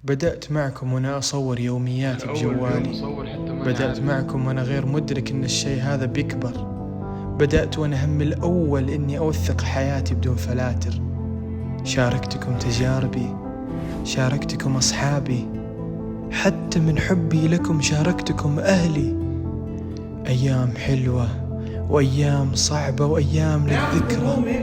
بدأت معكم وأنا أصور يومياتي بجوالي. بدأت معكم وأنا غير مدرك إن الشيء هذا بيكبر. بدأت وأنا هم الأول إني أوثق حياتي بدون فلاتر. شاركتكم تجاربي، شاركتكم أصحابي، حتى من حبي لكم شاركتكم أهلي. أيام حلوة وأيام صعبة وأيام للذكرى.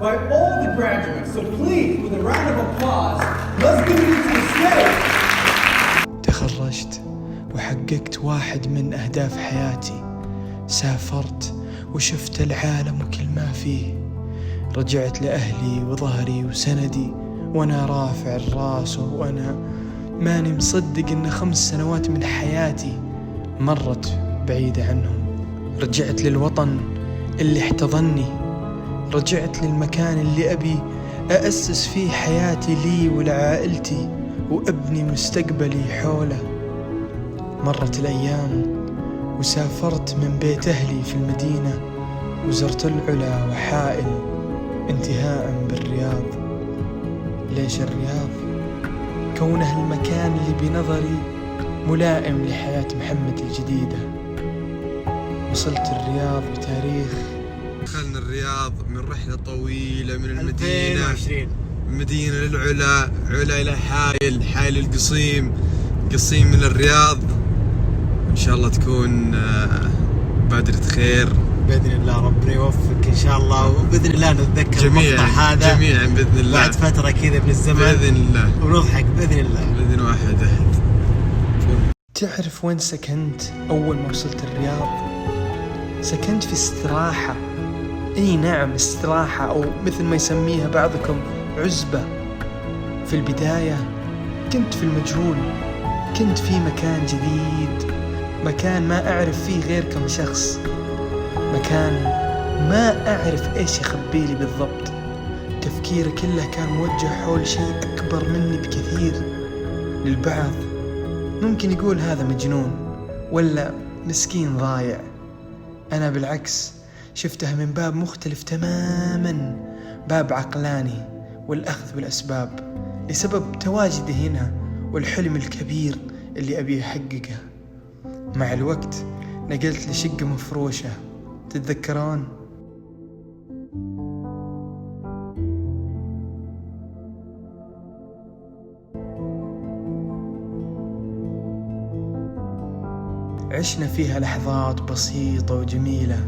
By all the graduates, so please, with a round of applause, let's give it to the stage. تخرجت وحققت واحد من أهداف حياتي. سافرت وشفت العالم وكل ما فيه. رجعت لأهلي وظهري وسندي وأنا رافع الراس، وأنا ماني مصدق إن 5 سنوات من حياتي مرت بعيدة عنهم. رجعت للوطن اللي احتضني. رجعت للمكان اللي أبي أأسس فيه حياتي لي ولعائلتي وأبني مستقبلي حوله. مرت الأيام وسافرت من بيت أهلي في المدينة وزرت العلا وحائل انتهاء بالرياض. ليش الرياض؟ كونه المكان اللي بنظري ملائم لحياة محمد الجديدة. وصلت الرياض بتاريخ، دخلنا الرياض من رحلة طويلة من المدينة للعلا، علا إلى حائل القصيم، قصيم من الرياض. إن شاء الله تكون بادرة خير بإذن الله. ربنا يوفقك إن شاء الله، وبإذن الله نتذكر المقطع هذا جميعا بإذن الله بعد فترة كذا من الزمن بإذن الله، ونضحك بإذن الله بإذن واحد أحد. تعرف وين سكنت أول ما وصلت الرياض؟ سكنت في استراحة. اي نعم، استراحة، او مثل ما يسميها بعضكم عزبة. في البداية كنت في المجهول، كنت في مكان جديد، مكان ما اعرف فيه غير كم شخص، مكان ما اعرف ايش يخبيلي بالضبط. تفكيري كله كان موجه حول شيء اكبر مني بكثير. للبعض ممكن يقول هذا مجنون ولا مسكين ضايع. انا بالعكس شفتها من باب مختلف تماما، باب عقلاني والأخذ بالأسباب لسبب تواجدي هنا والحلم الكبير اللي أبي أحققه. مع الوقت نقلت لشقة مفروشة، تتذكرون؟ عشنا فيها لحظات بسيطة وجميلة،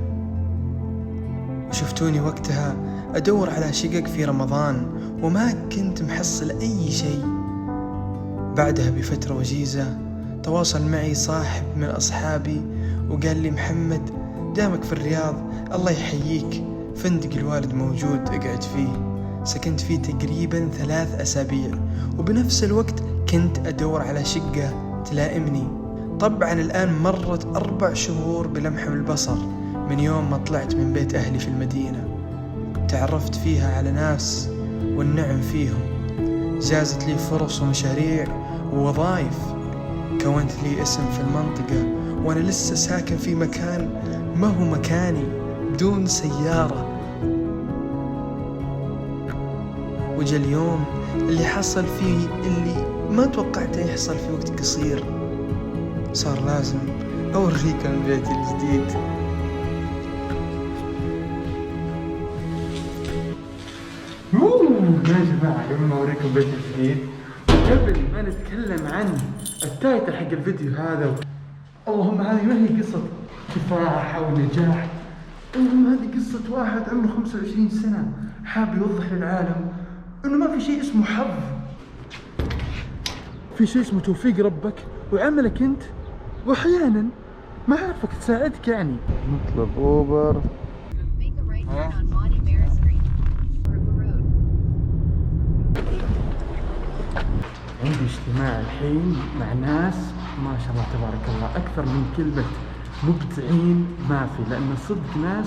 وشفتوني وقتها أدور على شقق في رمضان وما كنت محصل أي شيء. بعدها بفترة وجيزة تواصل معي صاحب من أصحابي وقال لي محمد دامك في الرياض الله يحييك، فندق الوالد موجود اقعد فيه. سكنت فيه تقريبا 3 أسابيع، وبنفس الوقت كنت أدور على شقة تلائمني. طبعا الآن مرت 4 شهور بلمح البصر من يوم ما طلعت من بيت أهلي في المدينة. تعرفت فيها على ناس والنعم فيهم، جازت لي فرص ومشاريع ووظائف، كونت لي اسم في المنطقة وأنا لسه ساكن في مكان ما هو مكاني، بدون سيارة. وجا اليوم اللي حصل فيه اللي ما توقعته يحصل في وقت قصير. صار لازم أوريكم بيتي الجديد. يا جماعة قبل ما أوريكم بيتي الجديد، قبل ما نتكلم عن التايتل حق الفيديو هذا، اللهم هذه ما هي قصة كفاح أو نجاح، اللهم هذه قصة واحد عمره 25 سنة حاب يوضح للعالم إنه ما في شيء اسمه حظ، في شيء اسمه توفيق ربك وعملك أنت، وأحيانا ما عارفك تساعدك. يعني نطلب أوبر. عندي اجتماع الحين مع ناس ما شاء الله تبارك الله، أكثر من كلمة مبدعين ما في، لأن صدق ناس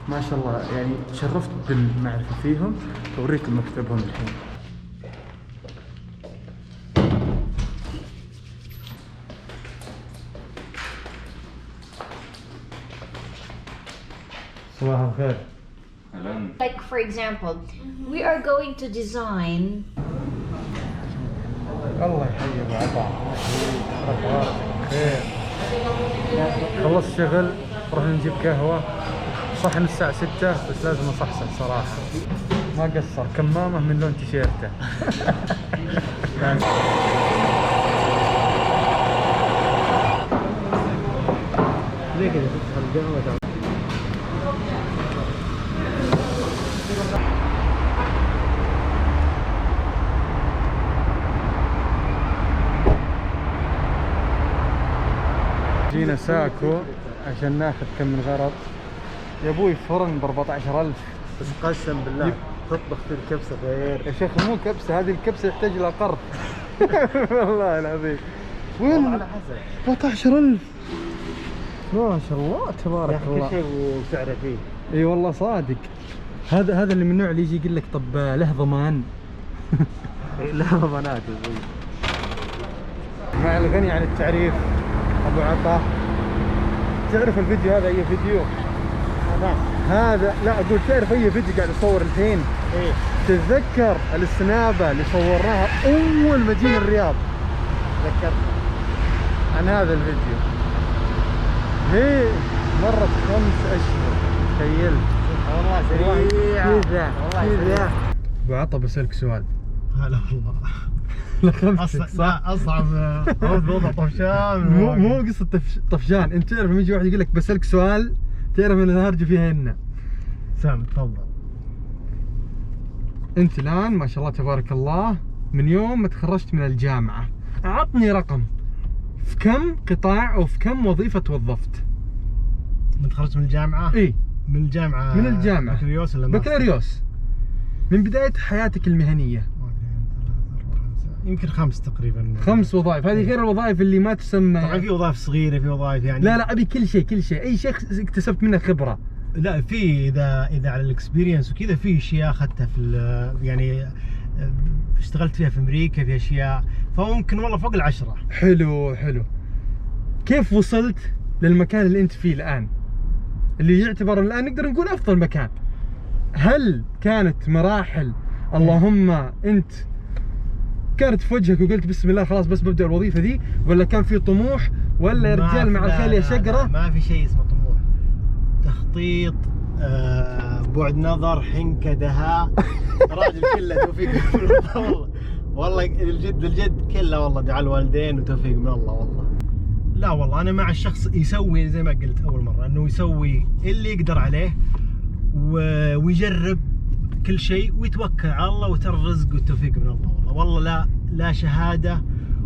ما شاء الله، يعني تشرفت بالمعرفة فيهم. أوريكم مكتبهم الحين. صباح الخير. Like for example, we are going to design. الله يحيي ابو عطاء اخبارك خير. خلص شغل رحنا نجيب قهوه صحن الساعه 6 بس لازم اصحصح صراحه ما قصر كمامه من لون تيشيرته. زي كذا تدخل القهوة جينا ساكو عشان ناخذ كم من غرض. يا ابوي فرن ب 14,000 بس قسم بالله تطبخ في الكبسة غير يا شيخ. مو كبسه هذه الكبسه يحتاج لها قرض. والله العظيم. وين على حسب 14,000 ما شاء الله تبارك الله. كل شيء وسعره فيه. اي والله صادق. هذا اللي من النوع اللي يجي يقول لك طب له ضمان. لا ضمانات مع الغني عن التعريف ابو عطاء. تعرف الفيديو هذا اي فيديو؟ هذا لا اقول تعرف اي فيديو قاعد اصور الحين؟ ايه تتذكر السنابه اللي صورناها اول ما جينا الرياض؟ تذكرت عن هذا الفيديو. هي مرت 5 أشهر تخيل. والله سريع كذا كذا. ابو عطا بسألك سؤال. هلا والله. لخمتك صح؟ اصعب وضع طفشان. مو قصة طفشان. انت تعرف لما يجي واحد يقول لك بسألك سؤال تعرف ان الهرجة فيها هنا. سام تفضل. انت الان ما شاء الله تبارك الله من يوم ما تخرجت من الجامعة عطني رقم في كم قطاع او في كم وظيفة توظفت؟ من تخرجت من الجامعة؟ اي من الجامعة. من الجامعة. بكالوريوس ولا ماستر؟ بكالوريوس. من بداية حياتك المهنية. يمكن 5 تقريبا. 5 وظائف. هذه غير الوظائف اللي ما تسمى. طبعا في وظائف صغيرة في وظائف يعني. لا ابي كل شيء اي شيء اكتسبت منه خبرة. لا في اذا على الاكسبيرينس وكذا في اشياء اخذتها في يعني اشتغلت فيها في امريكا في اشياء فممكن والله فوق ال10. حلو. كيف وصلت للمكان اللي انت فيه الان؟ اللي يعتبر الان نقدر نقول افضل مكان. هل كانت مراحل اللهم انت كانت في وجهك وقلت بسم الله خلاص بس ببدأ الوظيفة ذي، ولا كان في طموح، ولا يا رجال مع الخيل يا شقرة؟ ما في شيء اسمه طموح. تخطيط، بعد نظر، حنكة، دهاء. راجل كله توفيق من الله والله الجد كله والله دعاء الوالدين وتوفيق من الله والله. لا والله انا مع الشخص يسوي زي ما قلت اول مرة انه يسوي اللي يقدر عليه ويجرب كل شيء ويتوكل على الله وترى الرزق والتوفيق من الله والله لا شهادة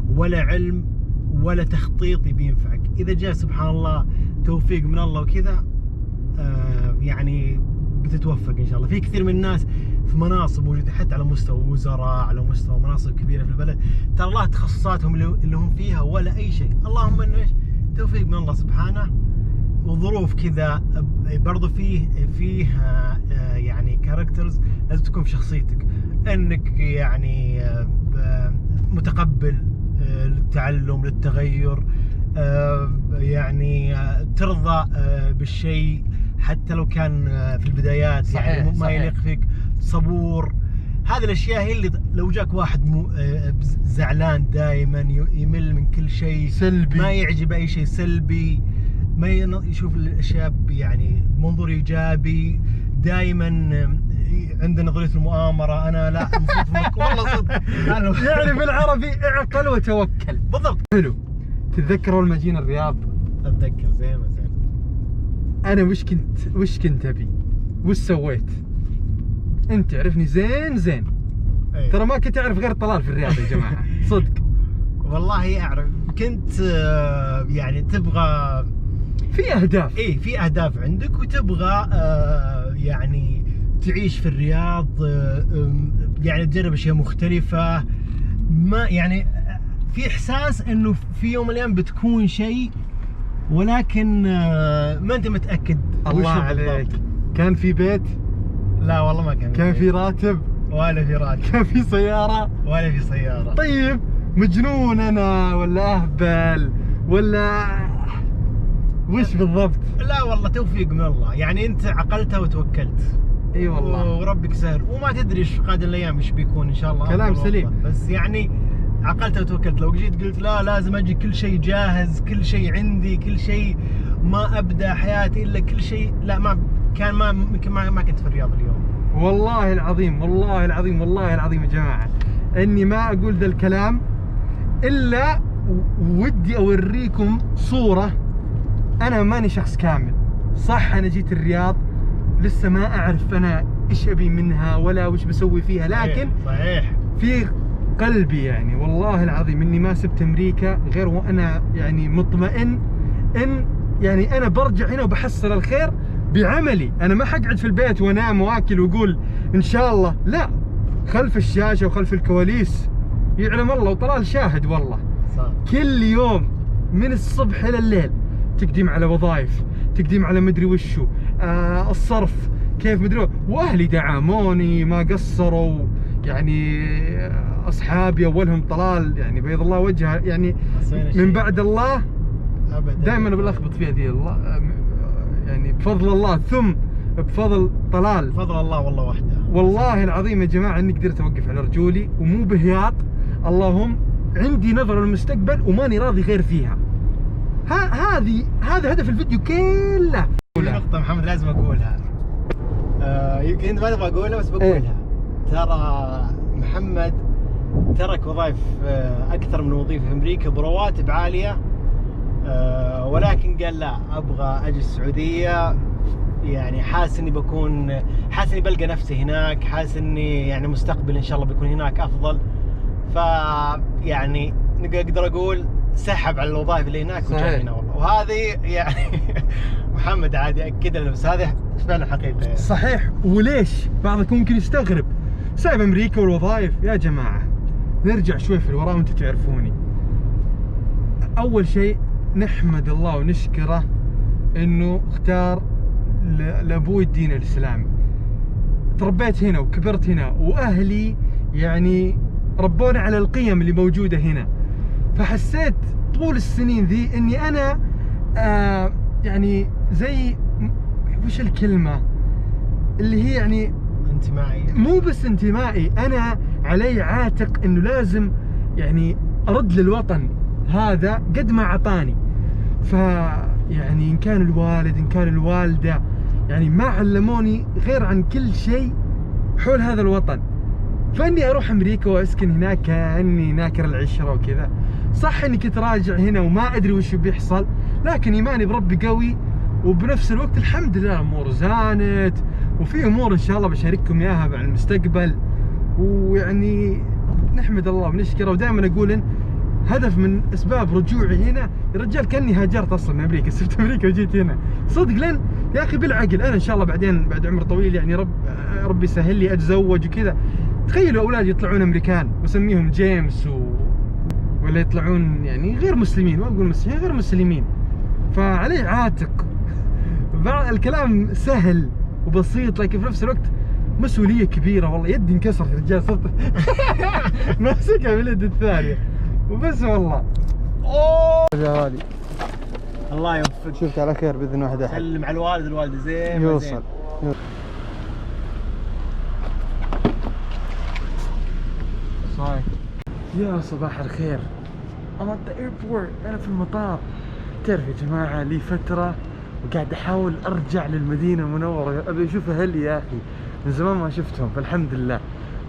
ولا علم ولا تخطيط بينفعك. إذا جاء سبحان الله توفيق من الله وكذا يعني بتتوفق إن شاء الله. في كثير من الناس في مناصب موجودة حتى على مستوى وزراء، على مستوى مناصب كبيرة في البلد، ترى الله تخصصاتهم اللي هم فيها ولا أي شيء. اللهم إنه إيش؟ توفيق من الله سبحانه وظروف كذا. برضو فيه يعني كاركترز لازم تكون في شخصيتك، انك يعني متقبل للتعلم للتغير، يعني ترضى بالشيء حتى لو كان في البدايات صحيح يعني ما يليق فيك، صبور. هذه الاشياء هي اللي لو جاك واحد زعلان دائما يمل من كل شيء سلبي، ما يعجب اي شيء سلبي، ما يشوف الاشياء يعني منظور ايجابي، دائما عنده نظريه المؤامره. انا لا المفروض والله صدق يعني بالعربي اعقل وتوكل. بالضبط. حلو. تتذكر اول ما جينا الرياض؟ اتذكر زين. انا وش كنت ابي؟ وش سويت؟ انت تعرفني زين أيه. ترى ما كنت اعرف غير طلال في الرياض يا جماعه. صدق والله اعرف. كنت يعني تبغى في اهداف. ايه في اهداف عندك وتبغى يعني تعيش في الرياض، يعني تجرب اشياء مختلفه. ما يعني في احساس انه في يوم من الايام بتكون شيء ولكن ما انت متاكد. الله عليك. كان في بيت؟ لا والله ما كان في راتب؟ ولا في راتب. كان في سياره؟ ولا في سياره. طيب مجنون انا ولا اهبل ولا وش بالضبط؟ لا والله توفيق من الله. يعني انت عقلتها وتوكلت. اي والله وربك سهل، وما تدري ايش قادم الايام ايش بيكون ان شاء الله. كلام سليم. بس يعني عقلت وتوكلت. لو جيت قلت لا لازم اجي كل شيء جاهز، كل شيء عندي، كل شيء ما ابدا حياتي الا كل شيء، لا ما كان ما كنت في الرياض اليوم. والله العظيم والله العظيم والله العظيم يا جماعه اني ما اقول ذا الكلام الا ودي اوريكم صوره. انا ماني شخص كامل، صح انا جيت الرياض لسه ما اعرف انا ايش ابي منها ولا وش بسوي فيها، لكن صحيح في قلبي يعني والله العظيم اني ما سبت امريكا غير وانا يعني مطمئن ان يعني انا برجع هنا وبحصل الخير بعملي. انا ما حقعد في البيت وانام واكل واقول ان شاء الله، لا، خلف الشاشه وخلف الكواليس يعلم الله وطلال شاهد والله. صح. كل يوم من الصبح الى الليل تقديم على وظائف، تقديم على مدري وشو، الصرف كيف مدري، واهلي دعموني ما قصروا يعني. اصحابي اولهم طلال يعني بيض الله وجهه يعني من بعد الله ابدا. دائما بلخبط فيها دي الله يعني بفضل الله ثم بفضل طلال. بفضل الله والله وحده. والله العظيم يا جماعه اني قدرت اوقف على رجولي ومو بهياط، اللهم عندي نظره للمستقبل وماني راضي غير فيها. هذا هدف الفيديو كله. في نقطة محمد لازم اقولها، يمكن انت ما تبغى اقولها بس بقولها. إيه؟ ترى محمد ترك وظائف اكثر من وظيفة في امريكا برواتب عالية، ولكن قال لا ابغى اجي السعودية. يعني حاسس اني بلقى نفسي هناك، حاسس اني يعني مستقبل ان شاء الله بيكون هناك افضل. يعني اقدر اقول سحب على الوظائف اللي هناك وجاء هنا والله. وهذه يعني محمد عادي اكد لنا، بس هذه فعلا حقيقه يعني. صحيح. وليش بعضكم ممكن يستغرب سايب امريكا والوظائف؟ يا جماعه نرجع شوي في الوراء وانتم تعرفوني. اول شيء نحمد الله ونشكره انه اختار لابوي الدين الاسلامي. تربيت هنا وكبرت هنا واهلي يعني ربوني على القيم اللي موجوده هنا، فحسيت طول السنين ذي اني انا يعني زي وش الكلمه اللي هي يعني انتمائي. مو بس انتمائي، انا علي عاتق انه لازم يعني ارد للوطن هذا قد ما اعطاني. فيعني ان كان الوالد ان كان الوالده يعني ما علموني غير عن كل شيء حول هذا الوطن. فاني اروح امريكا واسكن هناك كاني ناكر العشره وكذا. صح اني كنت راجع هنا وما ادري وش بيحصل، لكن ايماني بربي قوي، وبنفس الوقت الحمد لله الامور زانت، وفي امور ان شاء الله بشارككم اياها مع المستقبل. ويعني نحمد الله ونشكره. ودائما اقول ان هدف من اسباب رجوعي هنا يا رجال كاني هاجرت اصلا من امريكا، سبت امريكا وجيت هنا صدق. لين يا اخي بالعقل انا ان شاء الله بعدين بعد عمر طويل يعني ربي يسهل لي اتزوج وكذا. تخيلوا اولادي يطلعون امريكان واسميهم جيمس ولا يطلعون يعني غير مسلمين، ما اقول مسلمين، غير مسلمين. فعلي عاتق. الكلام سهل وبسيط لكن في نفس الوقت مسؤوليه كبيره والله. يدي انكسرت يا رجال، صرت ماسكها باليد الثانيه وبس والله. اوه يا غالي الله يوفقك. شفت على خير باذن واحد احد. سلم على الوالد والوالده زين يوصل. صاير يا صباح الخير. I'm at the airport. أنا في المطار. تعرف يا جماعة لي فترة وقاعد أحاول أرجع للمدينة المنورة، أبي أشوف أهلي يا أخي، من زمان ما شفتهم. فالحمد لله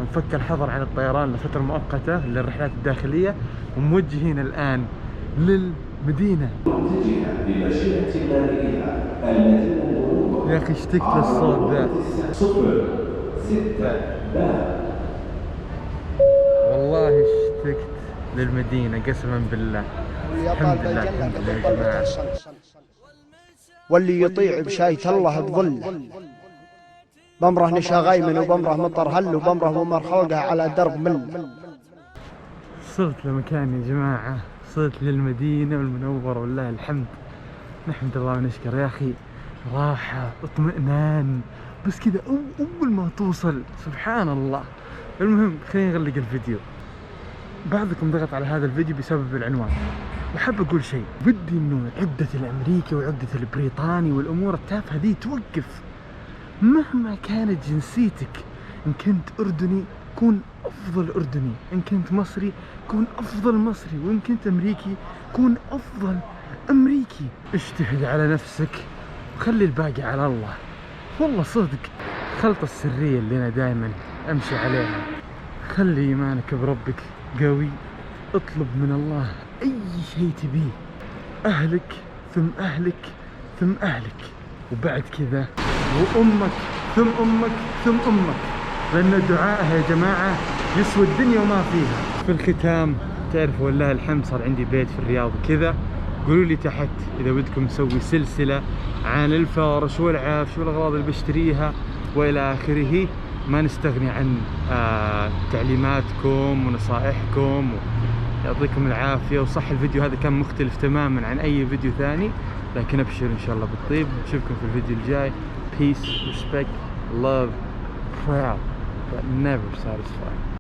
منفك الحظر عن الطيران لفترة مؤقتة للرحلات الداخلية، وموجهين الآن للمدينة. يا أخي اشتقت للصوت ذا. والله اشتقت للمدينة قسما بالله. الحمد لله الحمد لله يا جماعة. واللي يطيع بشاية الله بظله، بمره نشا غيمن وبمره مطر هل وبمره ممر خلقه على درب مل. صرت لمكان يا جماعة، صرت للمدينة المنورة والله الحمد. نحمد الله ونشكر يا أخي، راحة اطمئنان بس كذا أول ما توصل سبحان الله. المهم خلينا نغلق الفيديو. بعضكم ضغط على هذا الفيديو بسبب العنوان، وحاب أقول شيء. بدي إنه عقدة الأمريكي وعقدة البريطاني والأمور التافهة دي توقف. مهما كانت جنسيتك، إن كنت أردني كون أفضل أردني، إن كنت مصري كون أفضل مصري، وإن كنت أمريكي كون أفضل أمريكي. اجتهد على نفسك وخلي الباقي على الله. والله صدق الخلطة السرية اللي أنا دائما أمشي عليها، خلي إيمانك بربك قوي، اطلب من الله أي شيء تبيه، أهلك ثم أهلك ثم أهلك، وبعد كذا وأمك ثم أمك ثم أمك، لأن دعائها يا جماعة يسوى الدنيا وما فيها. في الختام تعرفوا والله الحمد صار عندي بيت في الرياض وكذا، قولوا لي تحت إذا بدكم نسوي سلسلة عن الفرش والعفش والأغراض اللي بشتريها وإلى آخره. ما نستغني عن تعليماتكم ونصائحكم، يعطيكم العافية. وصح الفيديو هذا كان مختلف تماما عن أي فيديو ثاني، لكن أبشر إن شاء الله بالطيب. نشوفكم في الفيديو الجاي. Peace, respect, love, proud, but never satisfied.